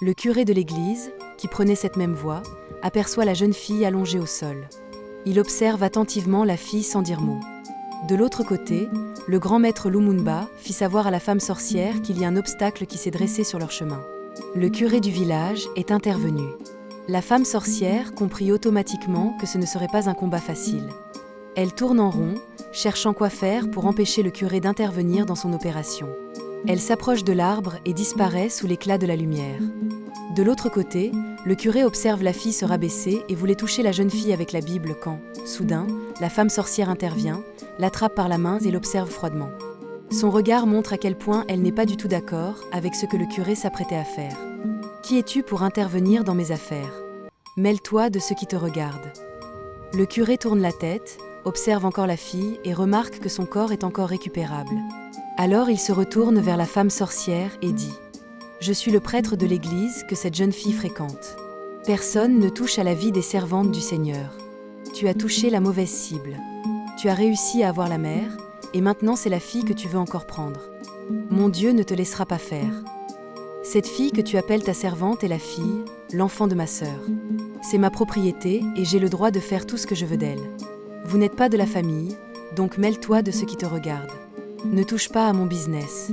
Le curé de l'église, qui prenait cette même voie, aperçoit la jeune fille allongée au sol. Il observe attentivement la fille sans dire mot. De l'autre côté, le grand maître Lumumba fit savoir à la femme sorcière qu'il y a un obstacle qui s'est dressé sur leur chemin. Le curé du village est intervenu. La femme sorcière comprit automatiquement que ce ne serait pas un combat facile. Elle tourne en rond, cherchant quoi faire pour empêcher le curé d'intervenir dans son opération. Elle s'approche de l'arbre et disparaît sous l'éclat de la lumière. De l'autre côté, le curé observe la fille se rabaisser et voulait toucher la jeune fille avec la Bible quand, soudain, la femme sorcière intervient, l'attrape par la main et l'observe froidement. Son regard montre à quel point elle n'est pas du tout d'accord avec ce que le curé s'apprêtait à faire. « Qui es-tu pour intervenir dans mes affaires ? Mêle-toi de ceux qui te regardent. » Le curé tourne la tête, observe encore la fille et remarque que son corps est encore récupérable. Alors il se retourne vers la femme sorcière et dit « Je suis le prêtre de l'église que cette jeune fille fréquente. Personne ne touche à la vie des servantes du Seigneur. Tu as touché la mauvaise cible. Tu as réussi à avoir la mère, et maintenant c'est la fille que tu veux encore prendre. Mon Dieu ne te laissera pas faire. Cette fille que tu appelles ta servante est la fille, l'enfant de ma sœur. C'est ma propriété et j'ai le droit de faire tout ce que je veux d'elle. Vous n'êtes pas de la famille, donc mêle-toi de ceux qui te regardent. Ne touche pas à mon business.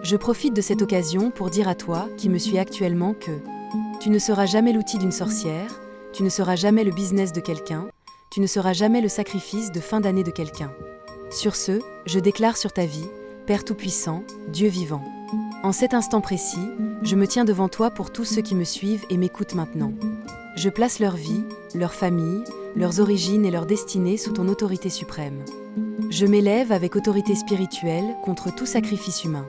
Je profite de cette occasion pour dire à toi, qui me suis actuellement, que tu ne seras jamais l'outil d'une sorcière, tu ne seras jamais le business de quelqu'un, tu ne seras jamais le sacrifice de fin d'année de quelqu'un. Sur ce, je déclare sur ta vie, Père Tout-Puissant, Dieu vivant. En cet instant précis, je me tiens devant toi pour tous ceux qui me suivent et m'écoutent maintenant. Je place leur vie, leur famille, leurs origines et leur destinée sous ton autorité suprême. Je m'élève avec autorité spirituelle contre tout sacrifice humain,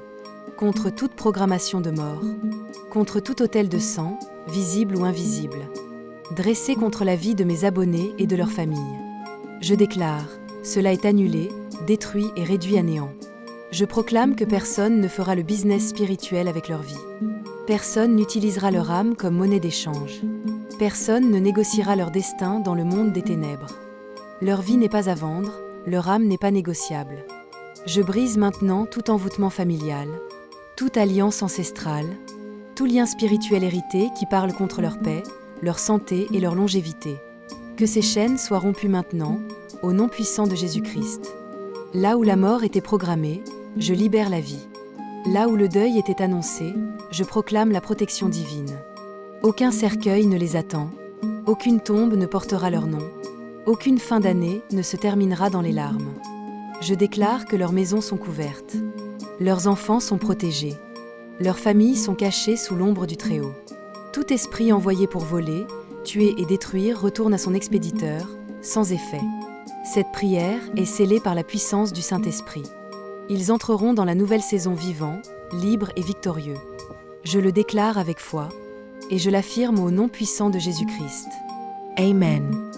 contre toute programmation de mort, contre tout autel de sang, visible ou invisible, dressé contre la vie de mes abonnés et de leurs familles. Je déclare, cela est annulé, détruit et réduit à néant. Je proclame que personne ne fera le business spirituel avec leur vie. Personne n'utilisera leur âme comme monnaie d'échange. Personne ne négociera leur destin dans le monde des ténèbres. Leur vie n'est pas à vendre, leur âme n'est pas négociable. Je brise maintenant tout envoûtement familial, toute alliance ancestrale, tout lien spirituel hérité qui parle contre leur paix, leur santé et leur longévité. Que ces chaînes soient rompues maintenant, au nom puissant de Jésus-Christ. Là où la mort était programmée, je libère la vie. Là où le deuil était annoncé, je proclame la protection divine. Aucun cercueil ne les attend, aucune tombe ne portera leur nom, aucune fin d'année ne se terminera dans les larmes. Je déclare que leurs maisons sont couvertes, leurs enfants sont protégés, leurs familles sont cachées sous l'ombre du Très-Haut. Tout esprit envoyé pour voler, tuer et détruire retourne à son expéditeur, sans effet. Cette prière est scellée par la puissance du Saint-Esprit. Ils entreront dans la nouvelle saison vivants, libres et victorieux. Je le déclare avec foi, et je l'affirme au nom puissant de Jésus-Christ. Amen.